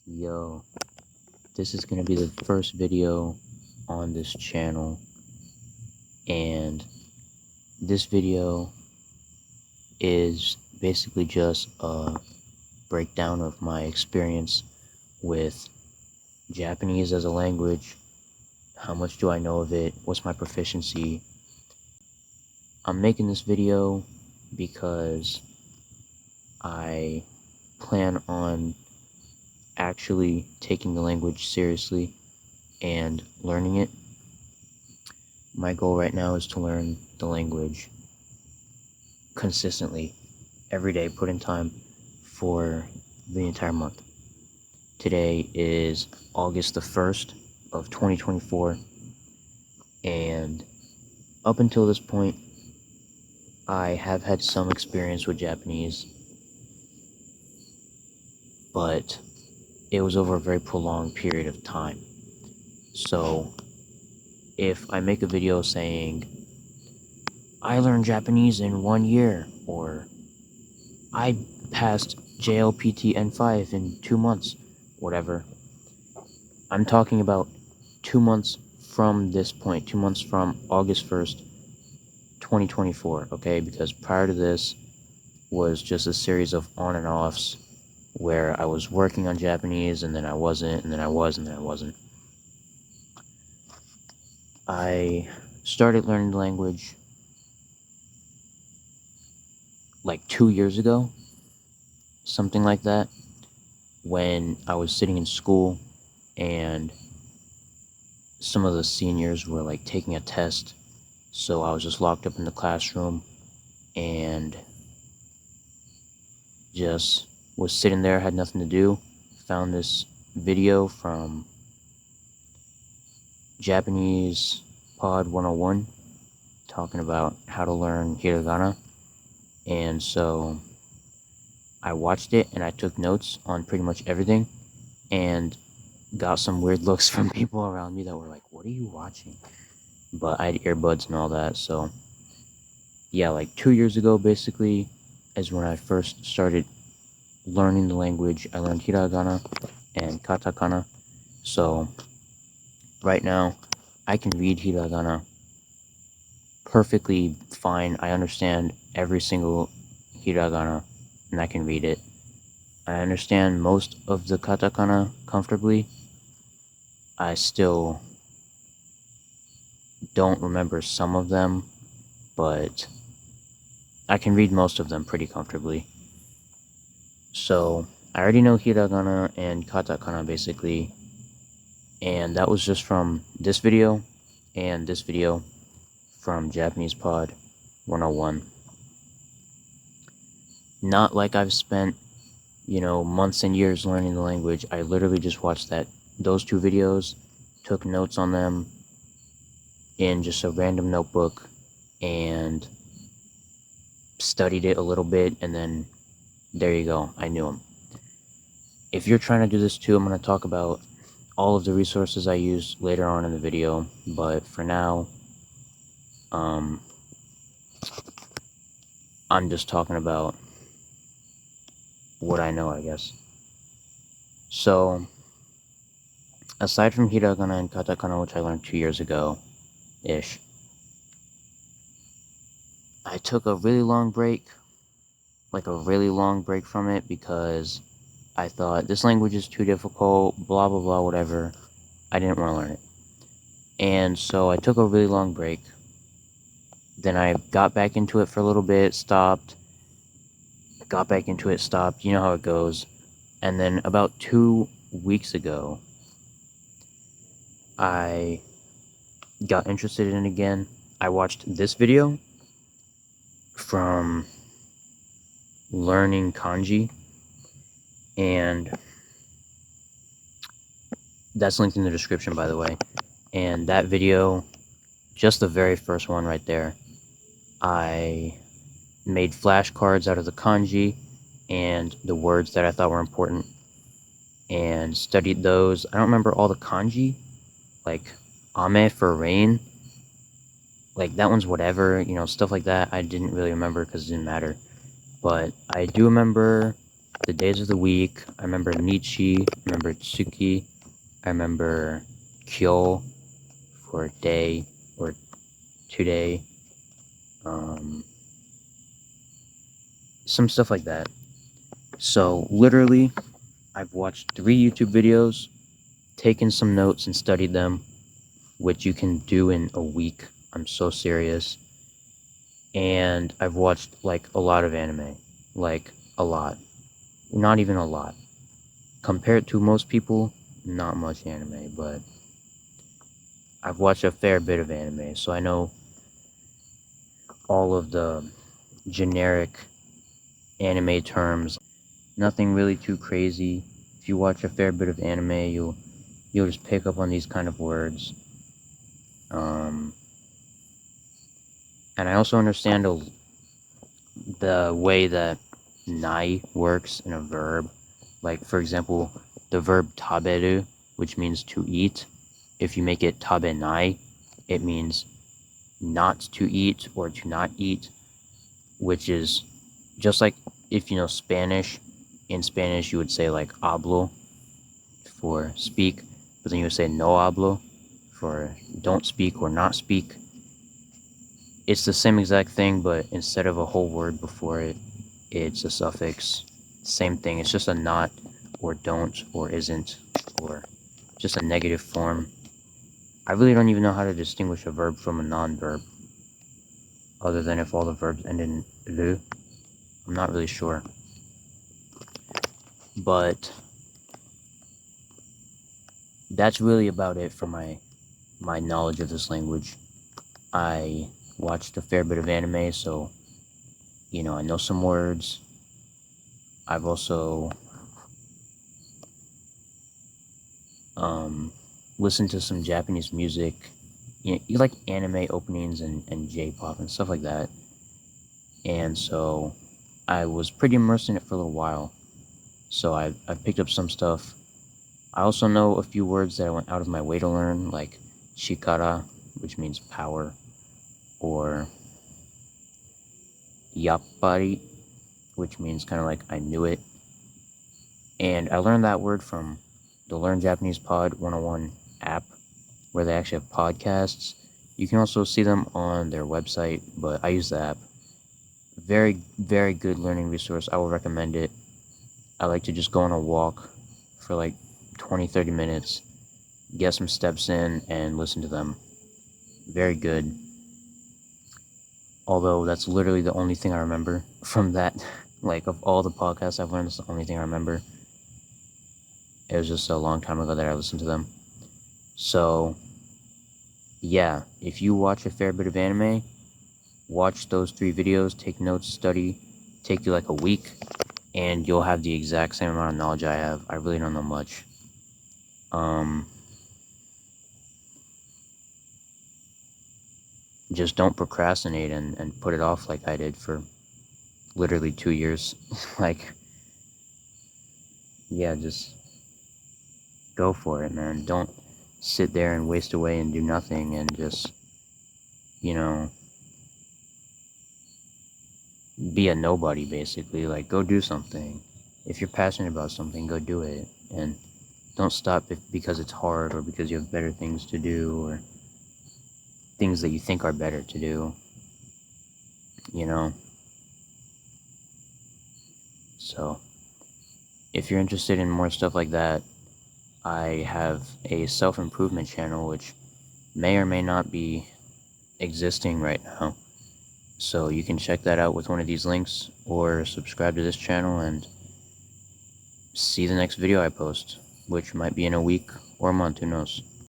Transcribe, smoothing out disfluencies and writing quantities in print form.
Yo, this is going to be the first video on this channel, and this video is basically just a breakdown of my experience with Japanese as a language. How much do I know of it? What's my proficiency? I'm making this video because I plan on actually taking the language seriously and learning it. My goal right now is to learn the language consistently every day, put in time for the entire month. Today is August the 1st of 2024, and up until this point I have had some experience with Japanese, but it was over a very prolonged period of time. So if I make a video saying I learned Japanese in 1 year, or I passed JLPT N5 in 2 months, whatever, I'm talking about 2 months from this point, 2 months from August 1st, 2024, okay? Because prior to this was just a series of on and offs where I was working on Japanese, and then I wasn't, and then I was, and then I wasn't. I started learning the language like 2 years ago, something like that, when I was sitting in school and some of the seniors were like taking a test. So I was just locked up in the classroom and just was sitting there, had nothing to do, found this video from Japanese Pod 101 talking about how to learn Hiragana. And so I watched it and I took notes on pretty much everything, and got some weird looks from people around me that were like, "What are you watching?" But I had earbuds and all that. So yeah, like 2 years ago basically is when I first started learning the language. I learned Hiragana and Katakana. So right now I can read Hiragana perfectly fine. I understand every single Hiragana and I can read it. I understand most of the Katakana comfortably. I still don't remember some of them, but I can read most of them pretty comfortably. So I already know Hiragana and Katakana basically, and that was just from this video and this video from Japanese Pod 101. Not like I've spent, months and years learning the language. I literally just watched those two videos, took notes on them in just a random notebook, and studied it a little bit, and then there you go, I knew them. If you're trying to do this too, I'm going to talk about all of the resources I use later on in the video, but for now, I'm just talking about what I know, I guess. So, aside from Hiragana and Katakana, which I learned 2 years ago-ish, I took a really long break, from it, because I thought this language is too difficult, blah blah blah, whatever. I didn't want to learn it. And so I took a really long break. Then I got back into it for a little bit, stopped, got back into it, stopped, you know how it goes. And then about 2 weeks ago, I got interested in it again. I watched this video from learning kanji, and that's linked in the description, by the way. And that video, just the very first one right there, I made flashcards out of the kanji and the words that I thought were important, and studied those. I don't remember all the kanji, like ame for rain, like that one's whatever, stuff like that. I didn't really remember because it didn't matter. But I do remember the days of the week. I remember Nichi, I remember Tsuki, I remember Kyo for day or today. Some stuff like that. So literally, I've watched 3 YouTube videos, taken some notes and studied them, which you can do in a week. I'm so serious. And I've watched like a lot of anime, like a lot, not even a lot. Compared to most people, not much anime, but I've watched a fair bit of anime, so I know all of the generic anime terms. Nothing really too crazy. If you watch a fair bit of anime, you'll just pick up on these kind of words. And I also understand the way that nai works in a verb. Like, for example, the verb taberu, which means to eat. If you make it tabenai, it means not to eat or to not eat, which is just like if you know Spanish. In Spanish, you would say like hablo for speak, but then you would say no hablo for don't speak or not speak. It's the same exact thing, but instead of a whole word before it, it's a suffix. Same thing. It's just a not or don't or isn't or just a negative form. I really don't even know how to distinguish a verb from a non-verb, other than if all the verbs end in lu. I'm not really sure. But that's really about it for my knowledge of this language. I watched a fair bit of anime, so you know, I know some words. I've also listened to some Japanese music. You know, you like anime openings and J-pop and stuff like that. And so I was pretty immersed in it for a little while. So I've picked up some stuff. I also know a few words that I went out of my way to learn, like shikara, which means power, or yappari, which means kind of like I knew it. And I learned that word from the Learn Japanese Pod 101 app, where they actually have podcasts. You can also see them on their website, but I use the app. Very, very good learning resource. I will recommend it. I like to just go on a walk for like 20-30 minutes, get some steps in, and listen to them. Very good. Although that's literally the only thing I remember from that. Like, of all the podcasts I've learned, it's the only thing I remember. It was just a long time ago that I listened to them. So, yeah, if you watch a fair bit of anime, watch those 3 videos, take notes, study, take you like a week, and you'll have the exact same amount of knowledge I have. I really don't know much. Just don't procrastinate and put it off like I did for literally 2 years. Like, yeah, just go for it, man. Don't sit there and waste away and do nothing and just, you know, be a nobody, basically. Like, go do something. If you're passionate about something, go do it. And don't stop because it's hard or because you have better things to do or things that you think are better to do, you know? So, if you're interested in more stuff like that, I have a self-improvement channel which may or may not be existing right now. So you can check that out with one of these links or subscribe to this channel and see the next video I post, which might be in a week or a month, who knows.